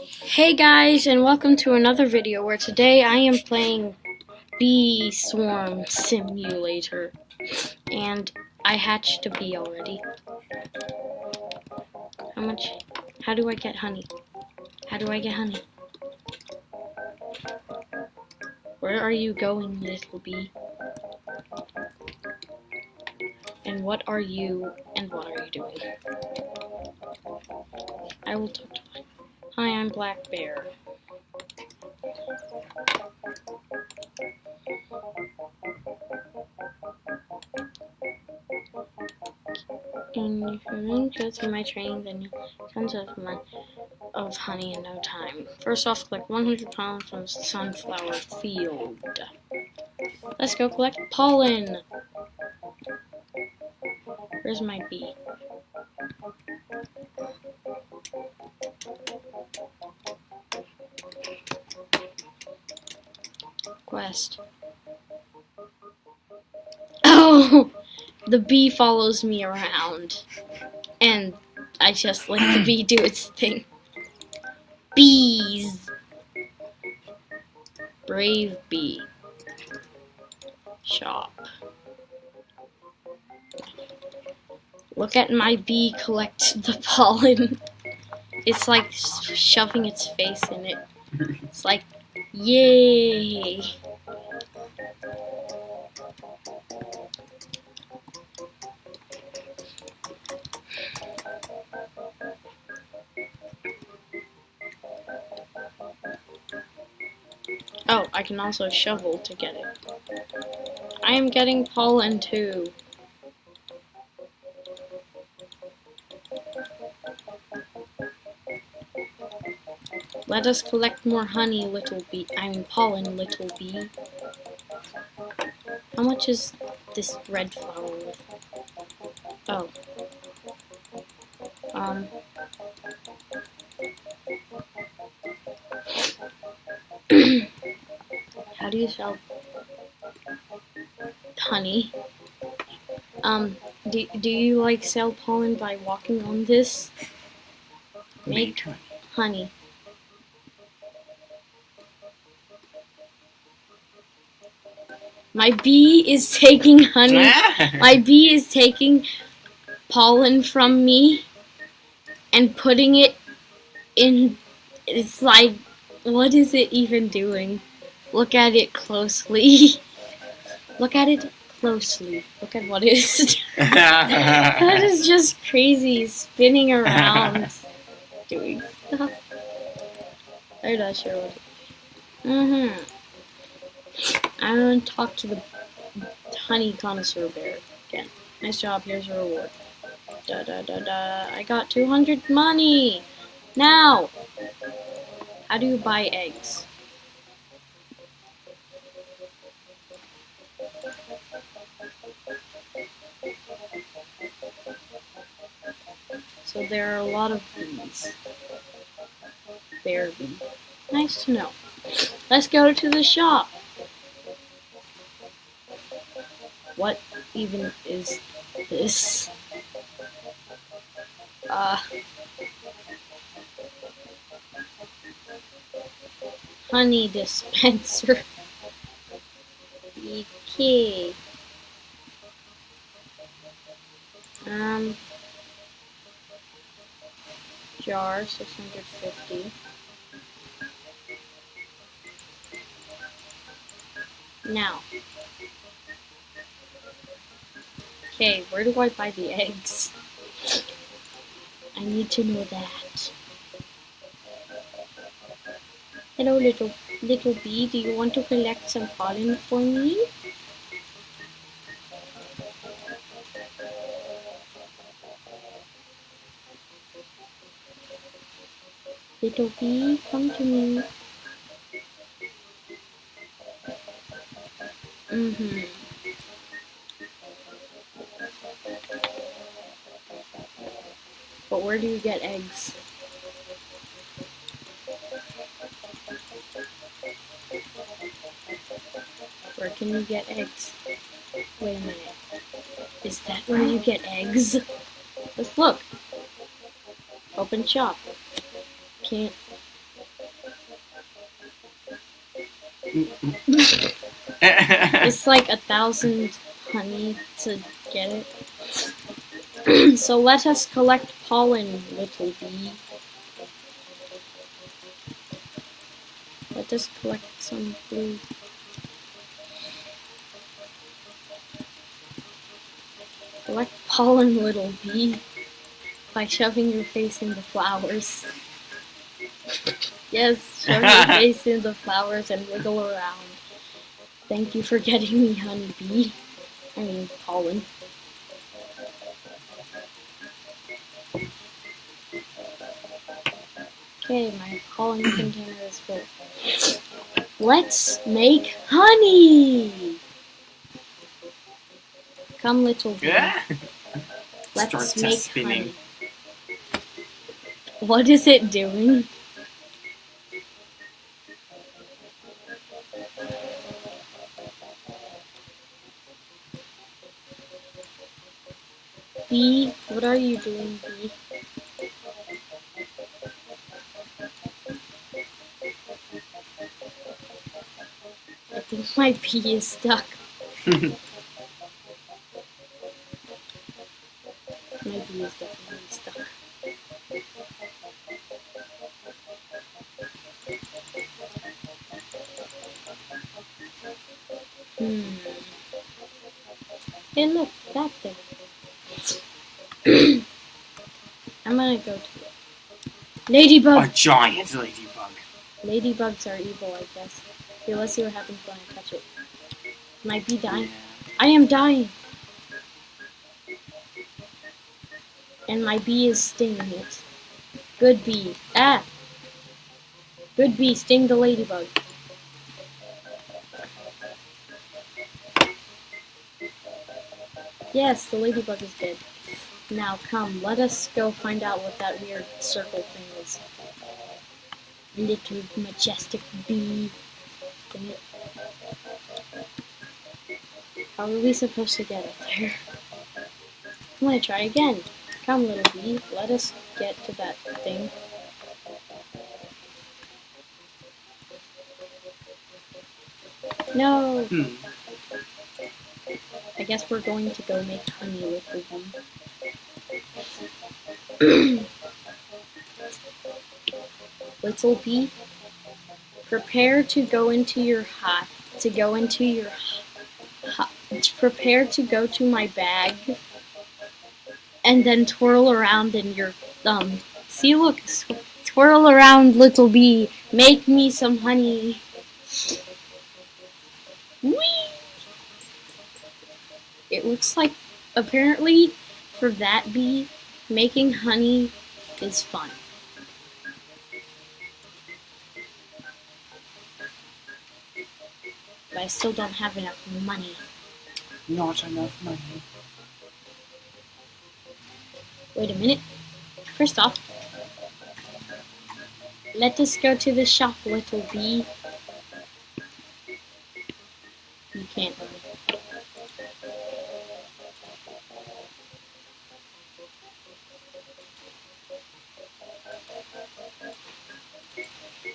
Hey guys, and welcome to another video where today I am playing Bee Swarm Simulator, and I hatched a bee already. How do I get honey? How do I get honey? Where are you going, little bee? And what are you doing? I will talk to you. Hi, I'm Black Bear. And if you go through my training, then you'll tons of honey in no time. First off, collect 100 pollen from the sunflower field. Let's go collect pollen. Where's my bee? Quest. Oh! The bee follows me around. And I just let the bee do its thing. Beez! Brave bee. Shop. Look at my bee collect the pollen. It's like shoving its face in it. It's like, yay! Oh, I can also shovel to get it. I am getting pollen too. Let us collect more honey, little bee. I mean pollen, little bee. How much is this red flower worth? Oh. How do you sell honey? Do you like sell pollen by walking on this? Make honey. My bee is taking honey. My bee is taking pollen from me and putting it in. It's like, what is it even doing? Look at it closely. Look at it closely. Look at what it is. That is just crazy, spinning around, doing stuff. I'm not sure what. I'm gonna talk to the honey connoisseur bear again. Nice job. Here's your reward. Da da da da. I got 200 money. Now, how do you buy eggs? So there are a lot of bees. Bear bee. Nice to know. Let's go to the shop. What even is this? Honey dispenser. Okay. Jar 650. Now. Okay, where do I buy the eggs? I need to know that. Hello, little bee. Do you want to collect some pollen for me? Little bee, come to me. But where do you get eggs? Where can you get eggs? Wait a minute. Is that where you get eggs? Let's look. Open shop. Can't. It's like 1,000 honey to get it. So let us collect pollen, little bee. Let us collect some blue. Collect pollen, little bee, by shoving your face in the flowers. Yes, shove your face in the flowers and wiggle around. Thank you for getting me honey bee. I mean, pollen. Okay, my pollen container is full. Let's make honey! Come, little bee. Let's make honey. What is it doing? Bee, what are you doing, bee? I think my bee is stuck. My bee is definitely stuck. Hey, look, that thing. I'm gonna go to it. Ladybug! A giant ladybug. Ladybugs are evil, I guess. Okay, let's see what happens when I touch it. My bee dying? Yeah. I am dying! And my bee is stinging it. Good bee. Ah! Good bee, sting the ladybug. Yes, the ladybug is dead. Now come, let us go find out what that weird circle thing is. Little majestic bee. How are we supposed to get up there? I'm gonna try again. Come, little bee, let us get to that thing. No! I guess we're going to go make honey, little bee. Little bee, prepare to go into your hot. Prepare to go to my bag. And then twirl around in your thumb. See, look, twirl around, little bee. Make me some honey. Whee! It looks like, apparently, for that bee, making honey is fun. But I still don't have enough money. Not enough money. Wait a minute. First off, let us go to the shop, little bee. You can't run.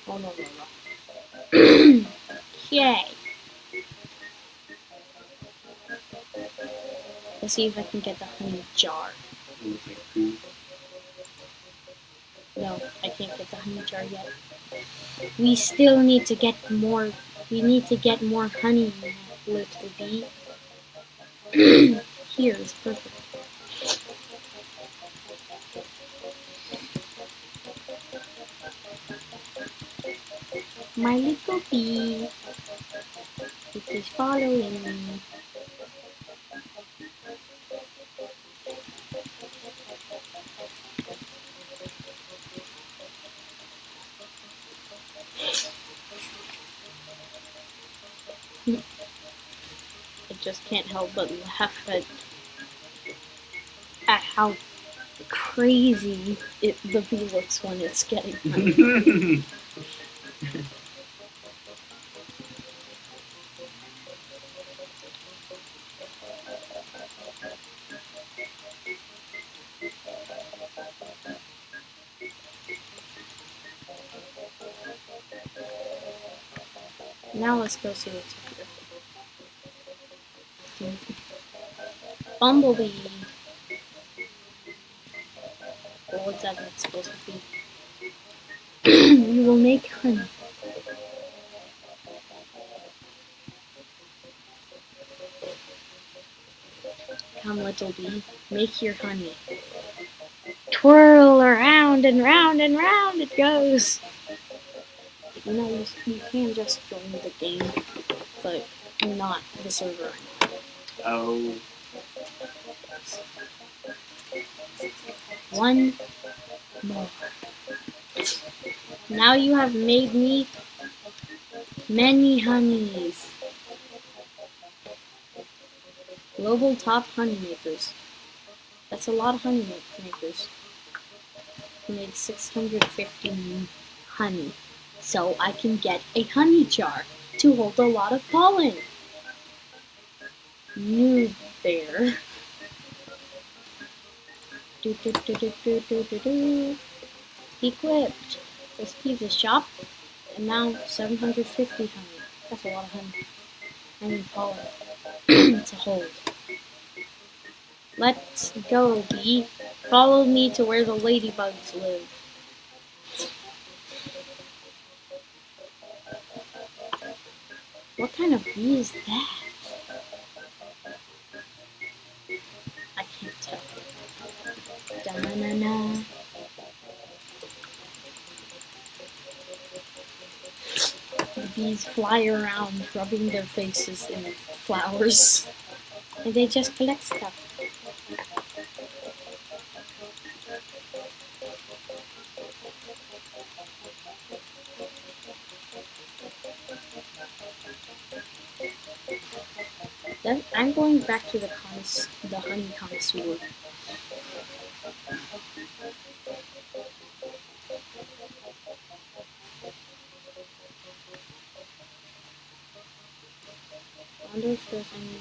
Oh, no. Yay. Let's see if I can get the honey jar. No, I can't get the honey jar yet. We still need to get more. We need to get more honey, little bee. Here is perfect. My little bee, it is following me. I just can't help but laugh at how crazy the bee looks when it's getting honey. Now let's go see what's up here. Bumblebee. Well, what's that supposed to be? You will make honey. Come, little bee, make your honey. Twirl around and round and round it goes. You know, you can just join the game, but not the server. Oh. One more. Now you have made me many honeys. Global top honey makers. That's a lot of honey makers. I made 650 honey. So I can get a honey jar to hold a lot of pollen. Noob bear. Equipped. Let's keep the shop. And now 750 honey. That's a lot of honey. I need pollen to hold. Let's go, bee. Follow me to where the ladybugs live. What kind of bee is that? I can't tell. Da-na-na-na. The bees fly around, rubbing their faces in flowers. And they just collect stuff. Then I'm going back to the honey connoisseur. I wonder if there's any.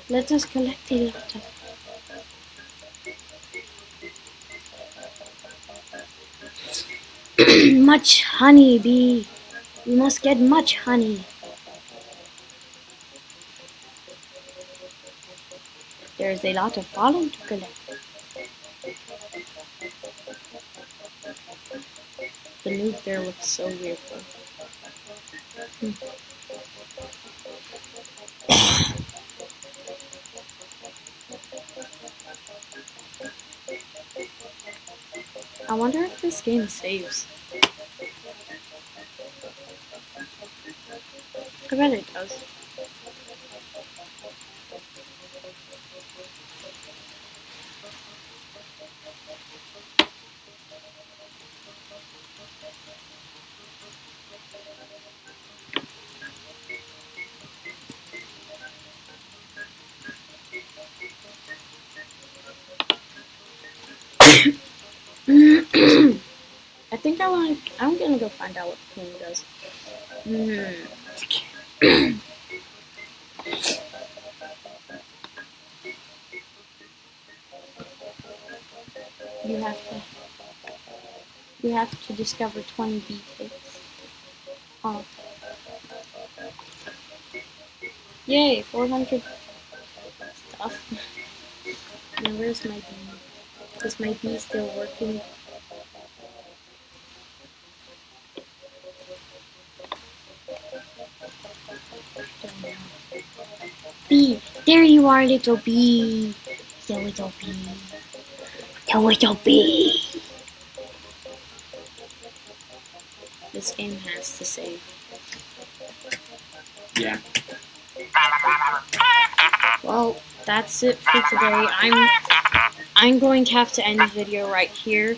Let us collect a lot of. Much honey, bee. We must get much honey. There's a lot of pollen to collect. The noob bear looks so weird though. I wonder if this game saves. I bet it does. I think I'm gonna go find out what the king does. You have to discover 20 bee pigs. Oh. Yay, 400 stuff. Now where's my bee? Is my bee still working? Bee, there you are, little bee. The little bee. The little bee. This game has to save. Yeah. Well, that's it for today. I'm going to have to end the video right here.